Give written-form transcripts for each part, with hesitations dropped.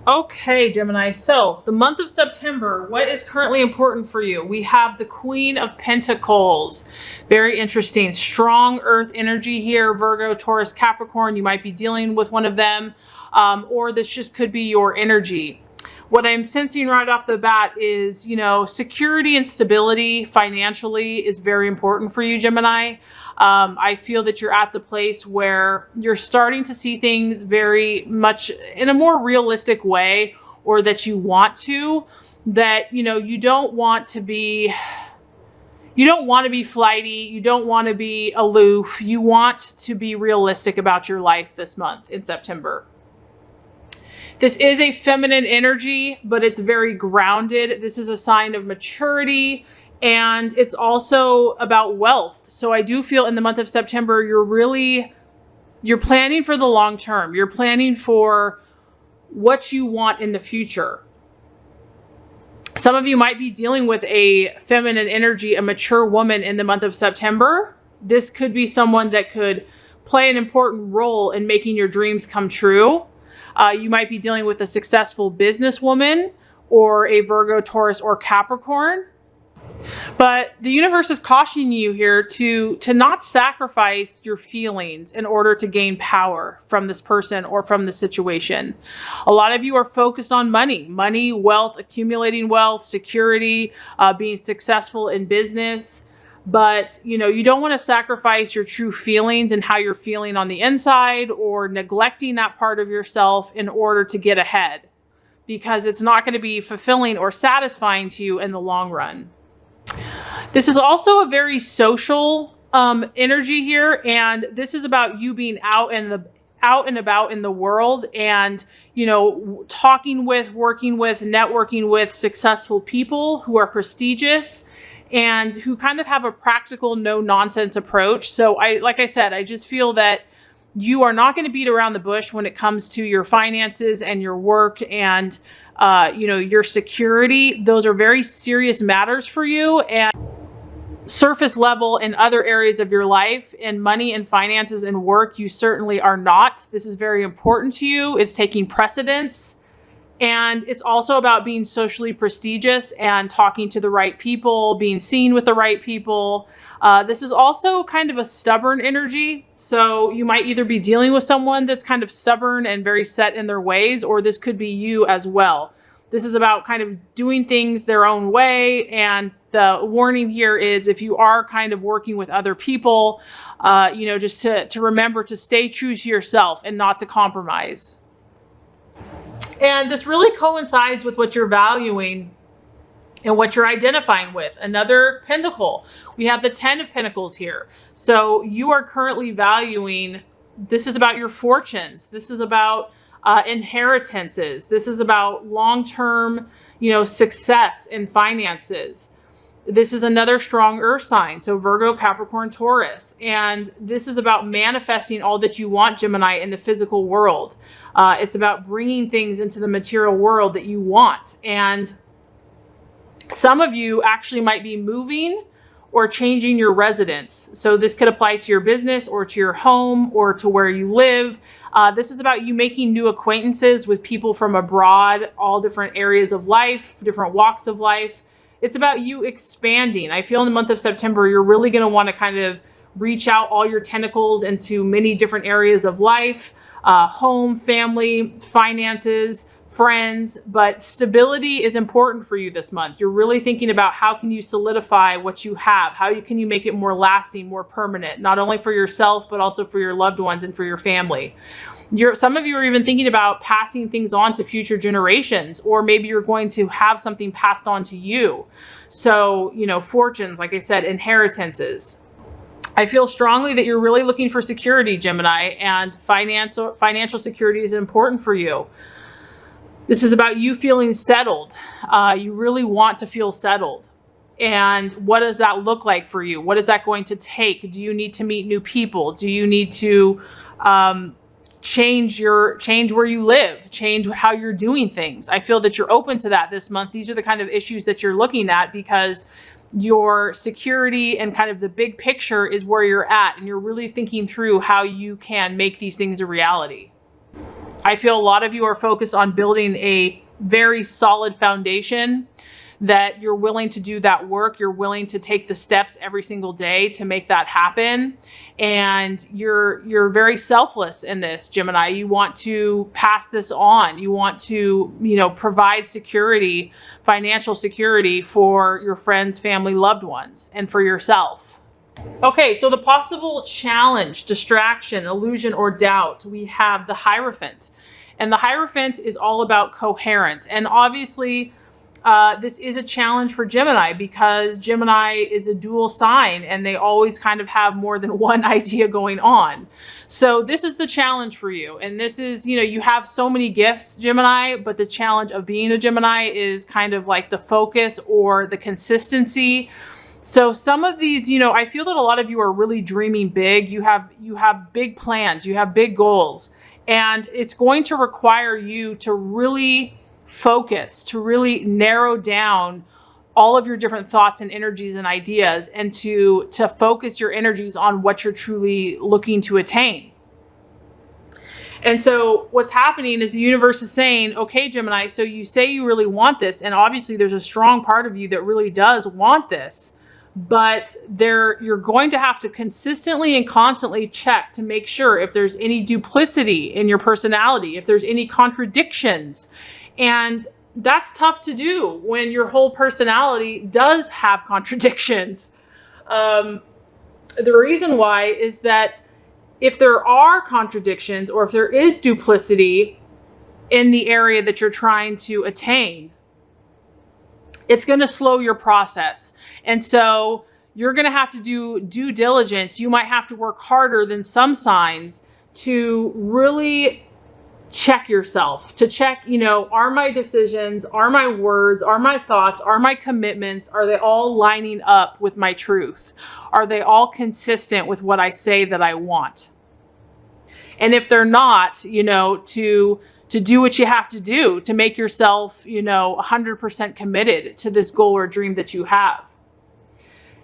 Okay, Gemini. So the month of September, what is currently important for you? We have the Queen of Pentacles. Very interesting. Strong earth energy here. Virgo, Taurus, Capricorn. You might be dealing with one of them, or this just could be your energy. What I'm sensing right off the bat is, security and stability financially is very important for you, Gemini. I feel that you're at the place where you're starting to see things very much in a more realistic way, or that you want to, that, you don't want to be flighty. You don't want to be aloof. You want to be realistic about your life this month in September. This is a feminine energy, but it's very grounded. This is a sign of maturity, and it's also about wealth. So I do feel in the month of September, you're planning for the long term. You're planning for what you want in the future. Some of you might be dealing with a feminine energy, a mature woman in the month of September. This could be someone that could play an important role in making your dreams come true. You might be dealing with a successful businesswoman or a Virgo, Taurus, or Capricorn. But the universe is cautioning you here to not sacrifice your feelings in order to gain power from this person or from the situation. A lot of you are focused on money, wealth, accumulating wealth, security, being successful in business. But, you don't want to sacrifice your true feelings and how you're feeling on the inside, or neglecting that part of yourself in order to get ahead, because it's not going to be fulfilling or satisfying to you in the long run. This is also a very social energy here, and this is about you being out and about in the world, and talking with, working with, networking with successful people who are prestigious and who kind of have a practical, no nonsense approach. So like I said, I just feel that you are not going to beat around the bush when it comes to your finances and your work and your security. Those are very serious matters for you. And surface level in other areas of your life, and money and finances and work, you certainly are not. This is very important to you. It's taking precedence. And it's also about being socially prestigious and talking to the right people, being seen with the right people. This is also kind of a stubborn energy. So you might either be dealing with someone that's kind of stubborn and very set in their ways, or this could be you as well. This is about kind of doing things their own way. And the warning here is, if you are kind of working with other people, just to remember to stay true to yourself and not to compromise. And this really coincides with what you're valuing and what you're identifying with. Another pentacle. We have the 10 of Pentacles here. So you are currently valuing, this is about your fortunes. This is about inheritances. This is about long-term, success in finances. This is another strong earth sign. So Virgo, Capricorn, Taurus. And this is about manifesting all that you want, Gemini, in the physical world. It's about bringing things into the material world that you want. And some of you actually might be moving or changing your residence. So this could apply to your business or to your home or to where you live. This is about you making new acquaintances with people from abroad, all different areas of life, different walks of life. It's about you expanding. I feel in the month of September, you're really going to want to kind of reach out all your tentacles into many different areas of life, home, family, finances, friends, but stability is important for you this month. You're really thinking about how can you solidify what you have? How can you make it more lasting, more permanent, not only for yourself, but also for your loved ones and for your family. Some of you are even thinking about passing things on to future generations, or maybe you're going to have something passed on to you. So, fortunes, like I said, inheritances. I feel strongly that you're really looking for security, Gemini, and financial security is important for you. This is about you feeling settled. You really want to feel settled. And what does that look like for you? What is that going to take? Do you need to meet new people? Do you need to change where you live, change how you're doing things? I feel that you're open to that this month. These are the kind of issues that you're looking at, because your security and kind of the big picture is where you're at, and you're really thinking through how you can make these things a reality. I feel a lot of you are focused on building a very solid foundation, that you're willing to do that work. You're willing to take the steps every single day to make that happen. And you're very selfless in this, Gemini. You want to pass this on. You want to, provide security, financial security for your friends, family, loved ones, and for yourself. Okay, so the possible challenge, distraction, illusion, or doubt, we have the Hierophant. And the Hierophant is all about coherence. And obviously, this is a challenge for Gemini, because Gemini is a dual sign and they always kind of have more than one idea going on. So this is the challenge for you. And this is, you have so many gifts, Gemini, but the challenge of being a Gemini is kind of like the focus or the consistency. So some of these, I feel that a lot of you are really dreaming big. You have big plans, you have big goals, and it's going to require you to really focus, to really narrow down all of your different thoughts and energies and ideas, and to focus your energies on what you're truly looking to attain. And so what's happening is the universe is saying, okay, Gemini, so you say you really want this, and obviously there's a strong part of you that really does want this, but you're going to have to consistently and constantly check to make sure if there's any duplicity in your personality, if there's any contradictions. And that's tough to do when your whole personality does have contradictions. The reason why is that if there are contradictions, or if there is duplicity in the area that you're trying to attain, it's going to slow your process. And so you're going to have to do due diligence. You might have to work harder than some signs to really check yourself, to check, are my decisions, are my words, are my thoughts, are my commitments, are they all lining up with my truth? Are they all consistent with what I say that I want? And if they're not, to do what you have to do to make yourself, 100% committed to this goal or dream that you have.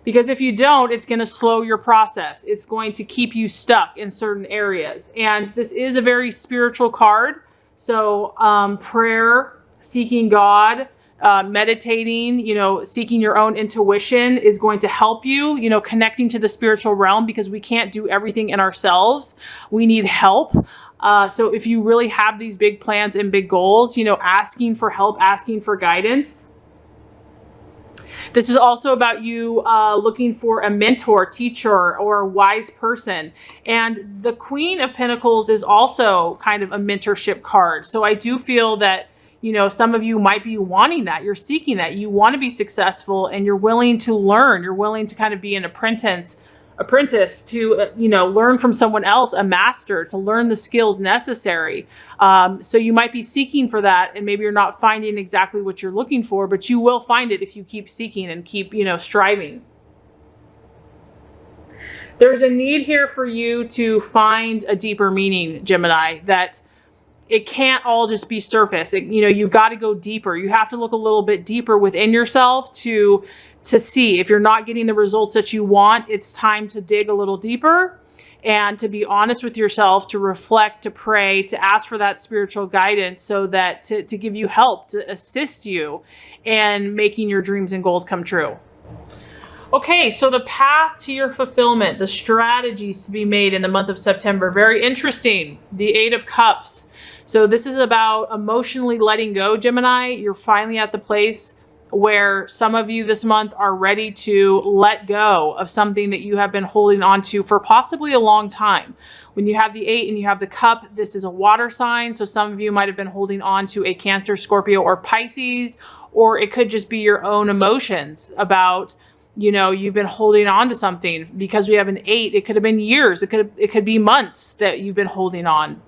Because if you don't, it's going to slow your process. It's going to keep you stuck in certain areas. And this is a very spiritual card. So prayer, seeking God, meditating, seeking your own intuition is going to help you, connecting to the spiritual realm, because we can't do everything in ourselves. We need help. So if you really have these big plans and big goals, asking for help, asking for guidance. This is also about you looking for a mentor, teacher, or a wise person. And the Queen of Pentacles is also kind of a mentorship card. So I do feel that, some of you might be wanting that. You're seeking that. You want to be successful, and you're willing to learn. You're willing to kind of be an apprentice to, learn from someone else, a master, to learn the skills necessary. So you might be seeking for that, and maybe you're not finding exactly what you're looking for, but you will find it if you keep seeking and keep, striving. There's a need here for you to find a deeper meaning, Gemini, that it can't all just be surface. You've got to go deeper. You have to look a little bit deeper within yourself to see if you're not getting the results that you want. It's time to dig a little deeper and to be honest with yourself, to reflect, to pray, to ask for that spiritual guidance, so that to give you help, to assist you in making your dreams and goals come true. Okay, so the path to your fulfillment, the strategies to be made in the month of September, very interesting. The Eight of Cups. So this is about emotionally letting go, Gemini. You're finally at the place where some of you this month are ready to let go of something that you have been holding on to for possibly a long time. When you have the 8 and you have the cup, this is a water sign. So some of you might have been holding on to a Cancer, Scorpio, or Pisces, or it could just be your own emotions about, you've been holding on to something. Because we have an 8, it could have been years. It could be months that you've been holding on.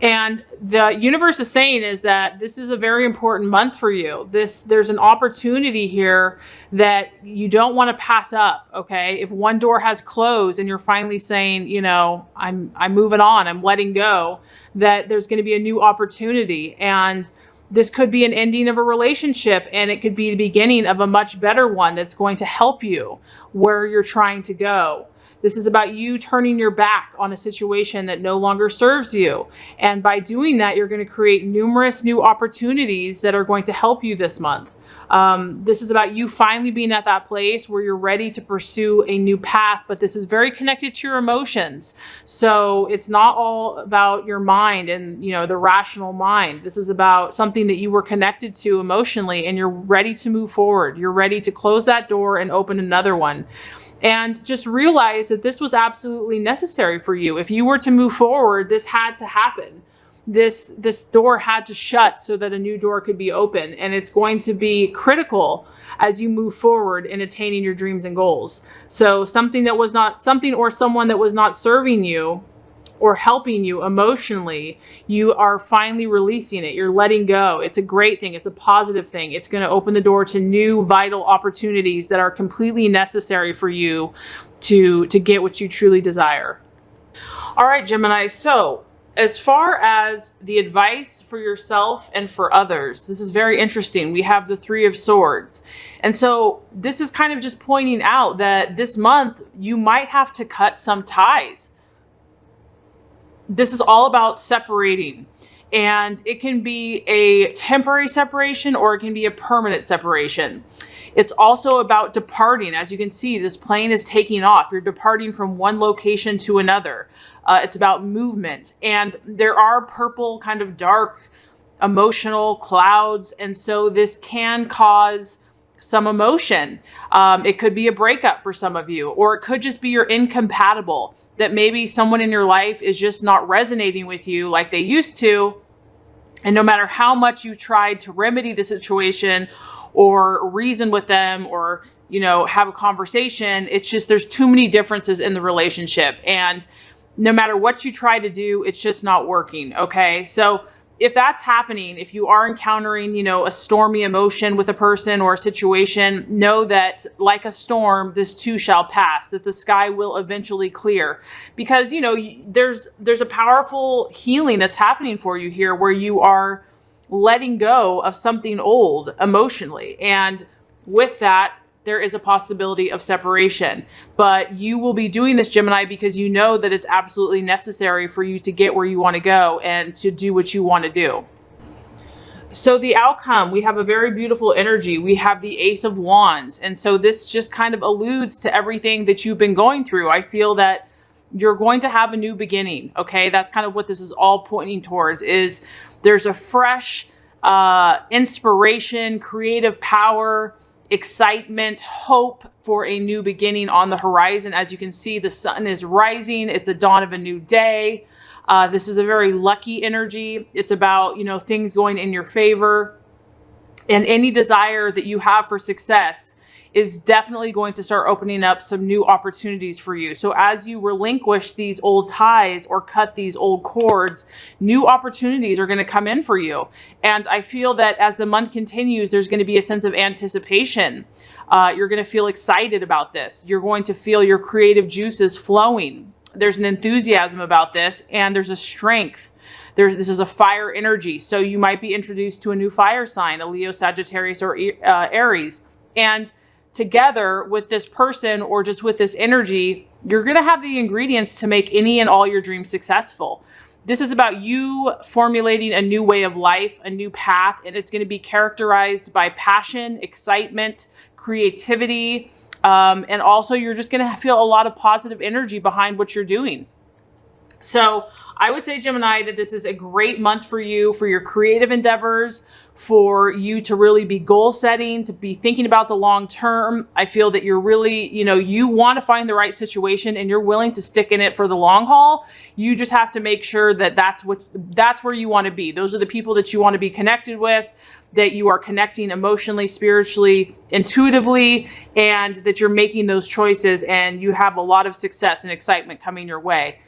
And the universe is saying is that this is a very important month for you. There's an opportunity here that you don't want to pass up. Okay. If one door has closed and you're finally saying, I'm moving on, I'm letting go, that there's going to be a new opportunity. And this could be an ending of a relationship, and it could be the beginning of a much better one that's going to help you where you're trying to go. This is about you turning your back on a situation that no longer serves you. And by doing that, you're going to create numerous new opportunities that are going to help you this month. This is about you finally being at that place where you're ready to pursue a new path, but this is very connected to your emotions. So it's not all about your mind and, the rational mind. This is about something that you were connected to emotionally, and you're ready to move forward. You're ready to close that door and open another one. And just realize that this was absolutely necessary for you. If you were to move forward, this had to happen. This door had to shut so that a new door could be open. And it's going to be critical as you move forward in attaining your dreams and goals. So something or someone that was not serving you or helping you emotionally, you are finally releasing it. You're letting go. It's a great thing. It's a positive thing. It's going to open the door to new vital opportunities that are completely necessary for you to get what you truly desire. All right, Gemini. So as far as the advice for yourself and for others, this is very interesting. We have the Three of Swords. And so this is kind of just pointing out that this month you might have to cut some ties. This is all about separating. And it can be a temporary separation or it can be a permanent separation. It's also about departing. As you can see, this plane is taking off. You're departing from one location to another. It's about movement. And there are purple kind of dark emotional clouds. And so this can cause some emotion. It could be a breakup for some of you, or it could just be you're incompatible, that maybe someone in your life is just not resonating with you like they used to. And no matter how much you tried to remedy the situation or reason with them or, have a conversation, it's just there's too many differences in the relationship. And no matter what you try to do, it's just not working. Okay. So if that's happening, if you are encountering, a stormy emotion with a person or a situation, know that like a storm, this too shall pass, that the sky will eventually clear. Because, there's a powerful healing that's happening for you here where you are letting go of something old emotionally. And with that, there is a possibility of separation. But you will be doing this, Gemini, because you know that it's absolutely necessary for you to get where you want to go and to do what you want to do. So the outcome, we have a very beautiful energy. We have the Ace of Wands. And so this just kind of alludes to everything that you've been going through. I feel that you're going to have a new beginning. Okay. That's kind of what this is all pointing towards, is there's a fresh inspiration, creative power, excitement, hope for a new beginning on the horizon. As you can see, the sun is rising. It's the dawn of a new day. This is a very lucky energy. It's about, things going in your favor, and any desire that you have for success is definitely going to start opening up some new opportunities for you. So as you relinquish these old ties or cut these old cords, new opportunities are going to come in for you. And I feel that as the month continues, there's going to be a sense of anticipation. You're going to feel excited about this. You're going to feel your creative juices flowing. There's an enthusiasm about this, and there's a strength. This is a fire energy. So you might be introduced to a new fire sign, a Leo, Sagittarius, or Aries. And together with this person or just with this energy, you're going to have the ingredients to make any and all your dreams successful. This is about you formulating a new way of life, a new path, and it's going to be characterized by passion, excitement, creativity, and also you're just going to feel a lot of positive energy behind what you're doing. So I would say, Gemini, that this is a great month for you, for your creative endeavors, for you to really be goal setting, to be thinking about the long term. I feel that you're really, you want to find the right situation and you're willing to stick in it for the long haul. You just have to make sure that that's where you want to be. Those are the people that you want to be connected with, that you are connecting emotionally, spiritually, intuitively, and that you're making those choices and you have a lot of success and excitement coming your way.